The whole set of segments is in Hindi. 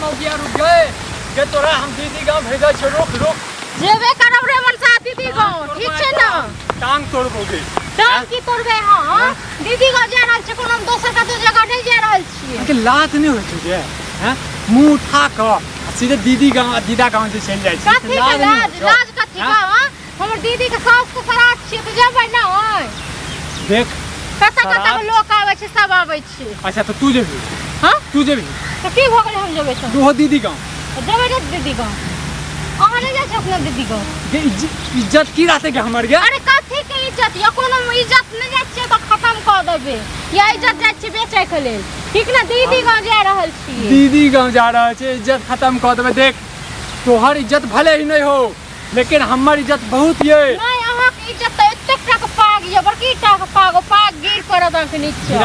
मौगिया रुक गए के तोरा हम दीदी गांव भेजा छ रुक जेबे करब रे मनसा दीदी गांव ठीक छै ना टांग तोड़बोगे टांग की तोड़बे हां दीदी गांव जा रहल छै कोनो हम दोसर का तो जगह नहीं जा रहल छियै के लात नहीं होय छै जे हैं मुंह उठा क सीधे दीदी गांव दीदा गांव से चल जाय छै कथी के लाज कथी का हमर दीदी के सास के सरात छियै त जेबै ना ओय देख कता लोग आबै छै सब आबै छै अच्छा तो तू जेबी हां तू जेबी तो की भ गेलै हम जेबै त तू हो दीदी गांव जेबै रे दीदी गांव अहाँ नहीं जाय छै अपना दीदी गांव इज्जत की रहते के हमर गे अरे कथी के इज्जत या कोनो इज्जत नहीं जाय छै त खत्म क देबे या इज्जत जाय छै बेचै के लेल ठीक ना दीदी गांव जा रहल छियै दीदी गांव जा रहल छै इज्जत खत्म क देबे देख तोहर इज्जत भले ही नहीं हो लेकिन हमर इज्जत बहुत ये नहीं अहाँ के इज्जत त एतेक टा के पाग ये बड़की टा के पाग गिर कर द के नीचे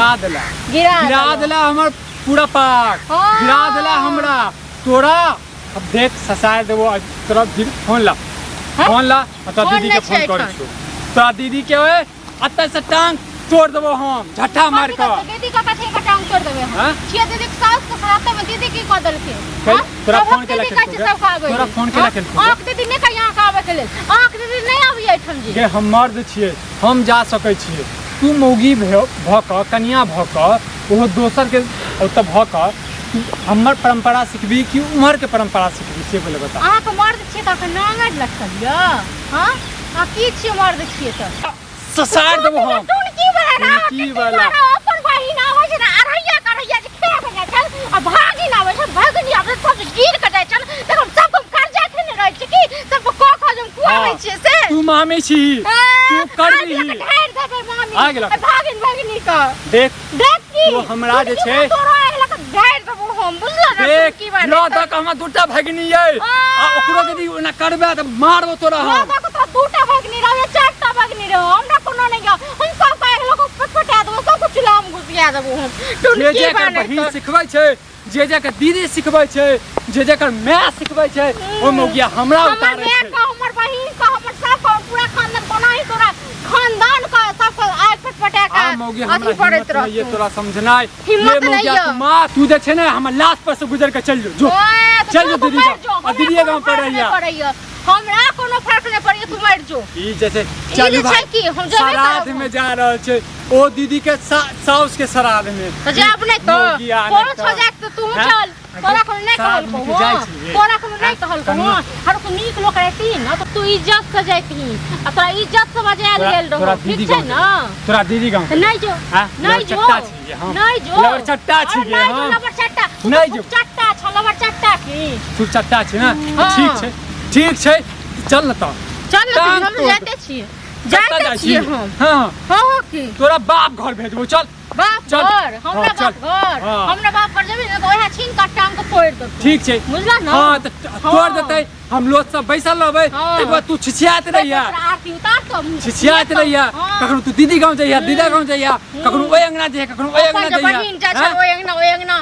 गिरा देला हमर पूरा पाग गिरा देला हमरा तोरा अब देख ससाय देबो तोरा फोन ला तोरा दीदी के फोन कर छो तोरा दीदी के ओए अत्ते से टांग तोड़ देबो हम झट्टा मार के दीदी का कथि का टांग तोड़ देबे हम छिए दीदी के सास के साथ में दीदी की कदल के तोरा फोन के तोरा फोन के लके आंख दीदी ने का यहां का आवे के लेल आंख दीदी नहीं आबै एठम जी गे हम मर्द छिए हम जा सकै छिए तू मौगी भक कन्या भक ओहो दोसर के ओत भक हमर परंपरा सिखबी कि उमर के परंपरा सिखबी से बोले बता अहाँ के मर्द छिए त नांगड़ लखल य हां आ की छिए मर्द छिए त ससार देबो हम की वाला अपन बहिन आबै छै ना अरैया जे खेला भगा चल आ भागी ना आबै छै भगनी आबै सब गिर के जाय छन देखो सब हम कर्जा खेने रहै छै की सब को खजम कुआबै छै से तू मामी छी तू करबी ढेर देबे मामी आ गेल भगनी का देख की तू हमरा जे छै तोरा एला के ढेर देबो हम बुझला ना की बात लो तक हम दूटा भगनी है आ ओकरो यदि ओना करबे त मारबो तोरा हम लो तक तो दूटा भगनी रहे चारटा भगनी रहे हमरा कोनो नहीं हम सब का एक लोग पटपटा देबो सब कुछ लाम घुसिया देबो हम जे जे कर बहिन सिखबै छै जे जे कर दीदी सिखबै छै जे जे कर माय सिखबै छै ओ मौगिया हमरा उतारै छै हमर बहिन का हमर सब पूरा खानदान बनाई तोरा खानदान का सब आग पटपटा का मौगिया हमरा ये तोरा समझना ये मौगिया मां तू जे छै ने हमर लाश पर से गुजर के चल जो चल जो दीदी का दीदी गांव पर रहिया हमरा कोनो फर्क नहीं पड़े तू मर जो ई जैसे चल भाई की हम जेबै श्राद्ध में जा रहल छै ओ दीदी के साउस के श्राद्ध में तो जाब नहीं तो कोन छ जात तो तू चल तोरा को नहीं कहल को तोरा को नहीं कहल को हर को नीक लोग रहती ना तो तू इज्जत से जाती आ तोरा इज्जत से बजायल गेल रहो ठीक छै ना तोरा दीदी गांव नहीं जो नहीं जो नहीं जो लवर चट्टा छी गे हम लवर चट्टा नहीं जो चट्टा छ लवर चट्टा की तू चट्टा छी ना ठीक छै चल न त चल हम जाते छिए हम हां की तोरा बाप घर भेजबो चल बाप घर हमरा बाप घर जेबी न ओहे छीन का टांग के तोड़ दे ठीक छै बुझला ना हां त तोड़ देतै हम लोग सब बैसल रहबै तब तू छिछियात रहिया आरती उतार तो छिछियात रहिया कखनो तू दीदी गांव जाइया दीदा गांव जाइया कखनो ओय अंगना जाइया कखनो ओय अंगना जाइया बहिन जा छ ओय अंगना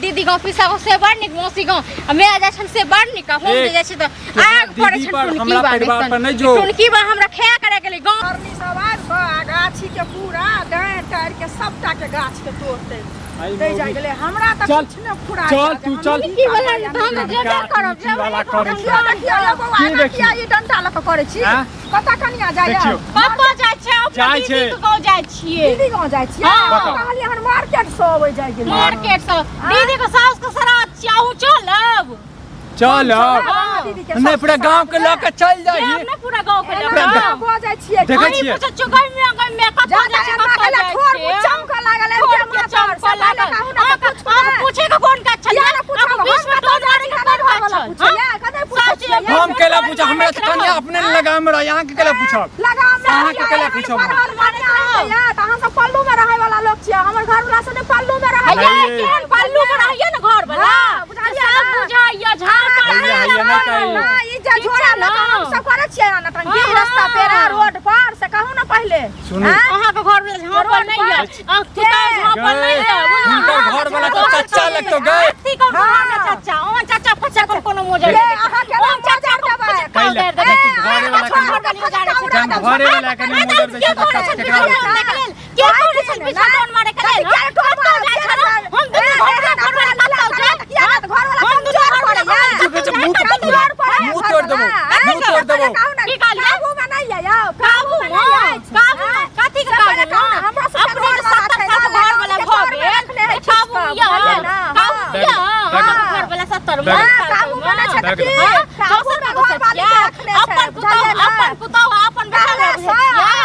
दीदी गांव पिसा को से बड़ निक मौसी गांव मैं जा छन से बड़ निक हम जे छ त आग पड़े छ हमरा परिवार पर नहीं जो की बा हमरा खया करे गेली गांव करनी सवार क गाछी के पूरा डाँड़ टाड़ के सबटा के गाछ के तोड़ते दे जाय गेले हमरा त कुछ न फुरा चल तू चल की वाला हम जेबे करब वाला करे देखिया ई डंटा ल के करे छी कता कनिया जाय पापा जाय छै अपना दीदी के गांव जाय छिए दीदी गांव जाय छिए कहली हम मार्केट से आबै जाय गेली मार्केट से दीदी के सास के श्राद्ध छियाहू चलब चल नहीं पूरा गांव के लोग चल जाई हमने पूरा गांव के लोग हो जाय छिए देखै छिए चुगई में कत जाय छै कत ठोर चमक लागल है के चमक लागल आप पूछे का कौन का छल आप बीच में तो जाने का कर वाला पूछिए कदे पूछिए हम केला पूछा हमरा त कन्या अपने लगाम में रह यहां के केला पूछब लगाम में अहां के केला पूछब त अहां सब पल्लू में रहै वाला लोग छिए हमर घर वाला से पल्लू में रहै केहन पल्लू में रहिए न घर वाला सब बुझाइया झाड़ ई जा झोरा ल हम सब करे छिए ना टंगी रास्ता पेरा रोड पर से कहू ना पहले अहां के घर में झाड़ पर नहीं है तू तो झाड़ पर नहीं है उनका घर वाला तो चाचा लग तो गए चाचा ओ चाचा फचा को कोनो मोजर अहां के चाचा देबे पहले घरे वाला के मोजर बेचे केकरा के करे छै पीछा टोन मारे करे हम दोनों घर वाला हम दोनों तोर बैग। काबू में ना छै बैग। की काबू में घर वाली के रखने छै अपन पुतौ अपन बेटा ले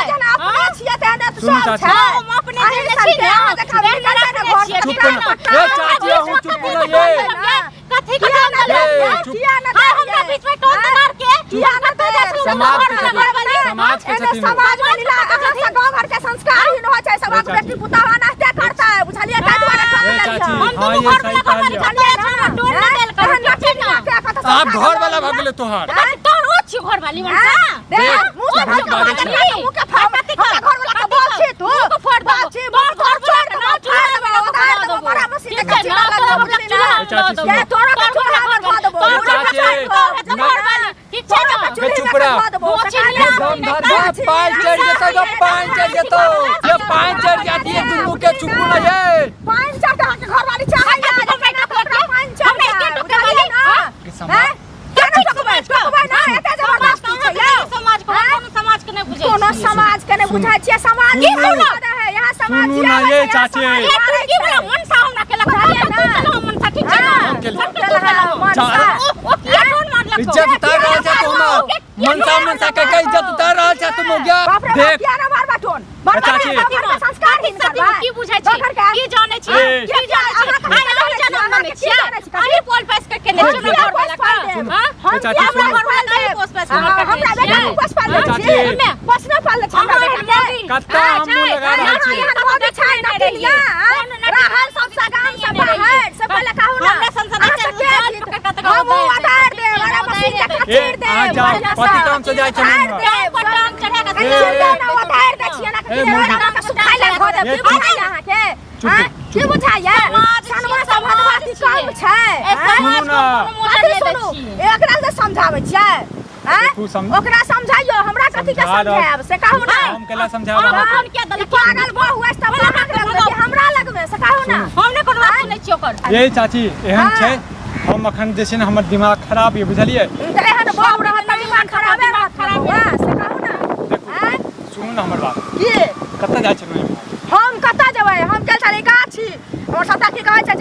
जना अपने छियै त ने सुनू सब चाची। छै हम अपने देने छी ने चुप कर ए चाची हूं चुप कर ये कथी के नाम ले किया ना हमरा बीच में टोन मार के किया ना समाज के छथिन समाज के छथिन समाज में लीला अहाँ गांव घर के संस्कार ही न हो छै सब बेटी पुतवा नाश्ता करता है बुझलिए ताहि दुआरे चाची हम हां तो ये घर सही वाला कहलिए टोन न देल कर आप घर वाला भाग गेले तोहार तोर ओ छी घर वाली मनसा देख मुंह से भाग मुंह के फाड़ घर वाला के बोल छी तू को फोड़ दो छी बोल घर छोड़ के ना छोड़ दे बड़ा मशीन के चला लगा ये तोरा के चूल्हा में खा देबो घर वाली ठीक छै ना चुप रह दम धर पांच चढ़ जेतो तो पांच चढ़ जेतो ये पांच चढ़ जाती है दुनू के चुप न ये पांच चढ़ के घर वाली चाहे पांच चढ़ हैं केना टकबै ना एते जबरदस्ती छै ये समाज को समाज के नहीं बुझै कोनो समाज के नहीं बुझै छियै समाज की बोला है यहाँ समाज सुनू ना ये चाची की बोला मनसा हमरा के लगा मनसा ठीक छै ना मनसा इज्जत उतार रहल छै तुम मनसा के इज्जत उतार रहल छै तुम गया देख किया ना मारबा टोन चाची संस्कार ही करबा की बुझै छी की जानै छी की जानै छी आइ जानै माने छी अही पोल पास के केने छी घर वाला का हां चाची हमरा घर वाला नहीं पोस पास हमरा बेटा पोस पाल छी पोस न पाल छी हमरा बेटा कत्ता हम मुंह लगा रहल छी यहाँ मोदी छै न किया रहल सब सगाम सब बाहर से पहले कहू ना हमने संसद के हम उतार दे बड़ा मशीन के खचीर दे आ जा पति काम से जाय छै पटाम चढ़ा के ना उतार दे छियै ना कि सुखाइ ले खो दे की यहाँ के की बुझाइए सनवा सब भगवती काम छै सुनू ना सुनू एकरा से समझाबै छियै ओकरा समझाइयो हमरा कथि के समझायब से कहू ना हम केला समझाब हम क्या दल पागल बहु है सब हमरा लगबे से कहू ना हमने कोनो बात सुनै छी ओकर ये चाची एहन छै हम अखन जे छै ने हमर दिमाग खराब ये बुझलिए एहन बहु रहत दिमाग खराबे खराब हुआ से कहू ना देखू सुनू ना हमर बात की कतऽ जाइ छै हम कतऽ जेबै हम गेल छली गाछी हमर सबटा की कहै छै